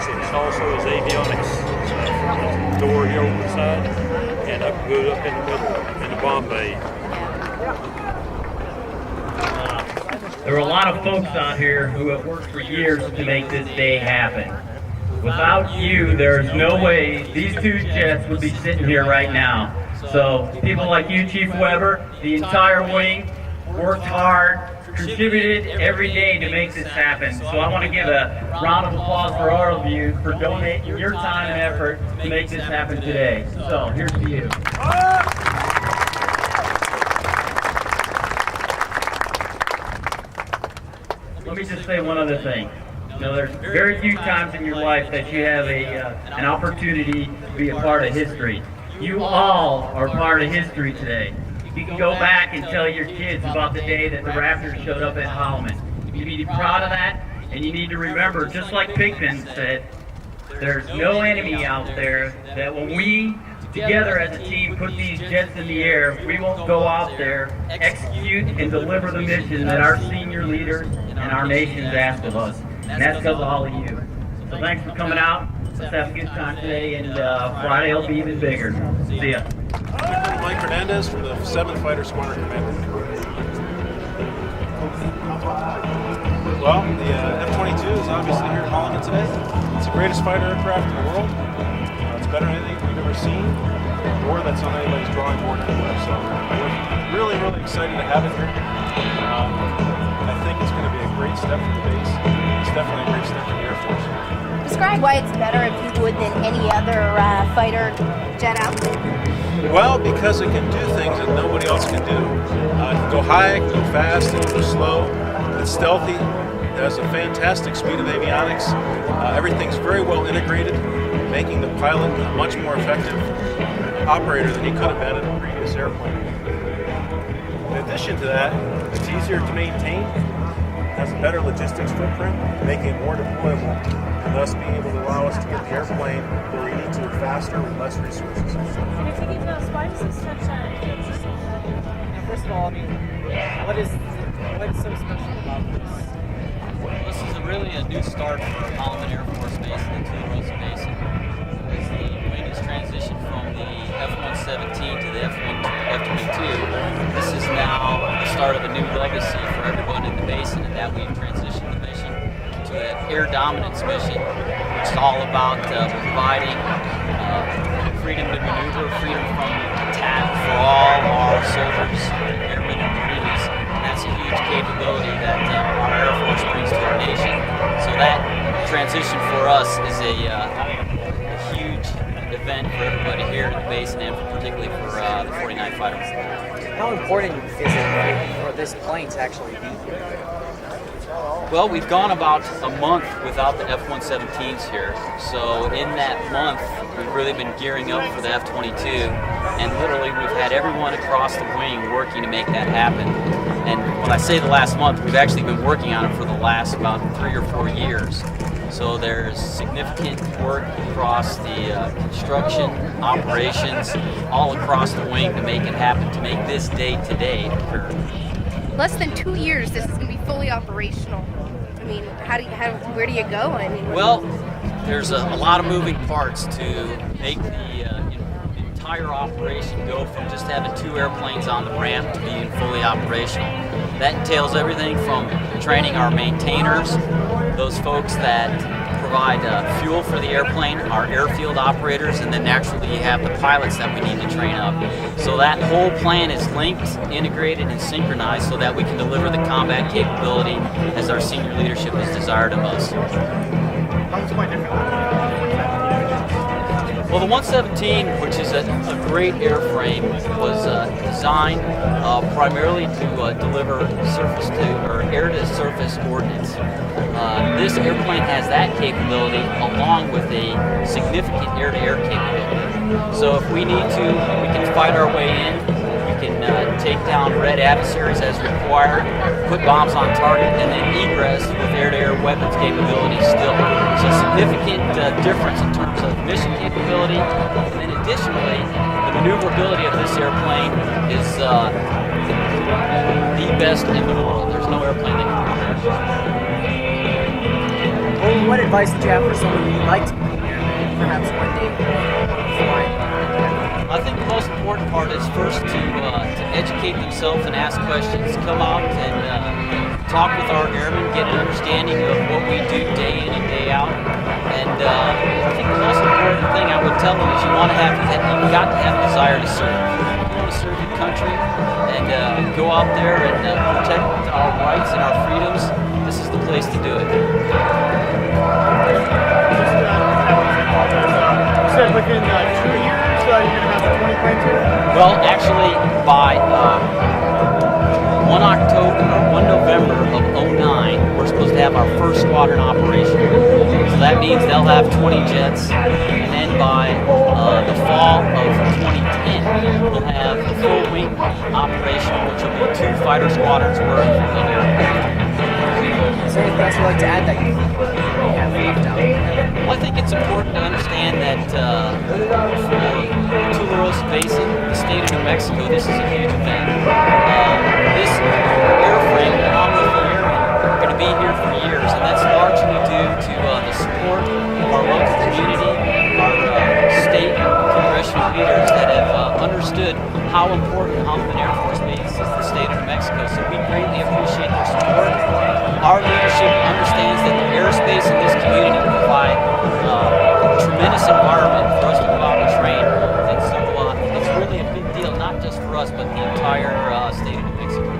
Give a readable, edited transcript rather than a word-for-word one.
It also is avionics. Door here on the side, and up goes up in the middle in the bomb bay. There are a lot of folks out here who have worked for years to make this day happen. Without you, there's no way these two jets would be sitting here right now. So people like you, Chief Weber, the entire wing, worked hard, contributed every day to make this happen. So I want to give a round of applause for all of you for donating your time and effort to make this happen today. So here's to you. Let me just say one other thing. You know, there's very few times in your life that you have an opportunity to be a part of history. You all are part of history today. You can go back and tell your kids about the day that the Raptors showed up at Holloman. You need to be proud of that, and you need to remember, just like Pigpen said, there's no enemy out there that when we together as a team put these jets in the air, we won't go out there, execute, and deliver the mission that our senior leaders and our nation's asked of us. And that's because of all of you. So thanks for coming out. Let's have a good time today, and Friday will be even bigger. See ya. Mike Hernandez from the 7th Fighter Squadron Command. Well, the F-22 is obviously here at Holloman today. It's the greatest fighter aircraft in the world. It's better than anything we've ever seen, or that's on anybody's drawing board anywhere. So we're really, really excited to have it here. I think it's going to be a great step for the base. It's definitely a great step for the Air Force. Describe why it's better, if you would, than any other fighter jet outfit. Well, because it can do things that nobody else can do. It can go high, it can go fast, it can go slow. It's stealthy. It has a fantastic speed of avionics. Everything's very well integrated, making the pilot a much more effective operator than he could have been in a previous airplane. In addition to that, it's easier to maintain, has a better logistics footprint, making it more deployable, and thus being able to allow us to get the airplane where we need to faster with less resources. And if you could tell us, why does this such a First of all, I mean, what's so special about this? This is really a new start for Holloman Air Force Base and the Tularosa Basin. As the wing has transitioned from the F-117 to the F-22, this is now the start of a new legacy for everyone in the basin, and that we've transitioned the mission to an air dominance mission, which is all about providing freedom to maneuver, freedom from attack for all our soldiers, airmen, and Marines. And that's a huge capability that our Air Force brings to our nation. So that transition for us is a huge event for everybody here at the base, and particularly for the 49th Fighter. How important is it for this plane to actually be here? Well, we've gone about a month without the F-117s here. So in that month, we've really been gearing up for the F-22, and literally we've had everyone across the wing working to make that happen. And when I say the last month, we've actually been working on it for the last about 3 or 4 years. So there's significant work across the construction, operations, all across the wing to make it happen, to make this day today occur. Less than 2 years, this is going to be fully operational. I mean, where do you go? I mean, well, there's a lot of moving parts to make the entire operation go from just having 2 airplanes on the ramp to being fully operational. That entails everything from training our maintainers, those folks that provide fuel for the airplane, our airfield operators, and then naturally you have the pilots that we need to train up. So that whole plan is linked, integrated, and synchronized so that we can deliver the combat capability as our senior leadership has desired of us. Well, the 117, which is a great airframe, was designed primarily to deliver air-to-surface ordnance. This airplane has that capability along with a significant air-to-air capability. So if we need to, we can fight our way in, we can take down red adversaries as required, put bombs on target, and then egress with air-to-air weapons capability still. So significant difference in terms of mission capability, and then additionally, the maneuverability of this airplane is the best in the world. There's no airplane that can compare. what advice would you have for someone who would like to come here, perhaps one day fly? I think the most important part is first to educate themselves and ask questions. Come out and talk with our airmen, get an understanding of what we do day in and day out. And I think the most important thing I would tell them is you've got to have a desire to serve. You want to serve your country and go out there and protect our rights and our freedoms. This is the place to do it. You said within 2 years you're going to have 20 planes here? Well, actually, by 1 November of '09, we're supposed to have our first squadron operation. So that means they'll have 20 jets, and then by the fall of 2010, we'll have a full wing operation, which will be 2 fighter squadrons worth of aircraft. Is there anything else you'd like to add that you have left out? Well, I think it's important to understand that for Tularosa Basin, the state of New Mexico, this is a huge event. This airframe, along with the airmen, are going to be here for years, and that's largely due to the support of our local community, our state congressional leaders that have understood how important Holloman Air Force Base is to the state of New Mexico. So we greatly appreciate their support. Our leadership understands that the airspace in this community provide a tremendous environment for us to go out and train. And so it's really a big deal, not just for us, but the entire state of New Mexico.